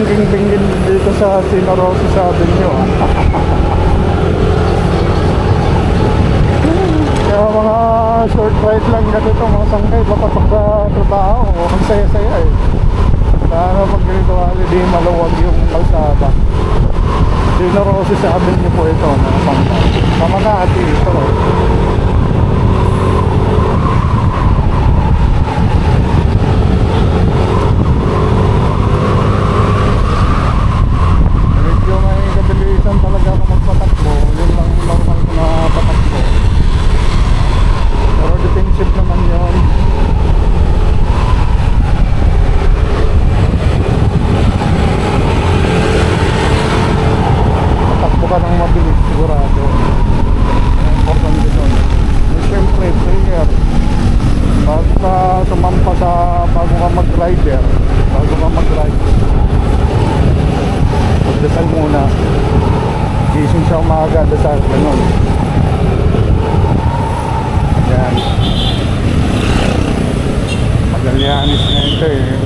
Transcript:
bingging dito sa Sina Rosa Avenue. Kaya mga short ride lang ganito mga sangkay papasok sa trabaho. Ang saya-saya eh. Sana pag ganito holiday maluwag yung kalsada. Sina Rosa Avenue po ito mga sangkay. Sa Makati ito. Talaga ako magpatakbo, yun lang normal ko na patakbo. Pero defensive naman yun. Patakbo ka ng mabilis sigurado. Importante doon. Siyempre, prayer. Bago ka tumampa sa bago ka mag-rider, magdasal muna. Gising siya umaga, dasal, ganun. Yan. Magallanes na ito eh.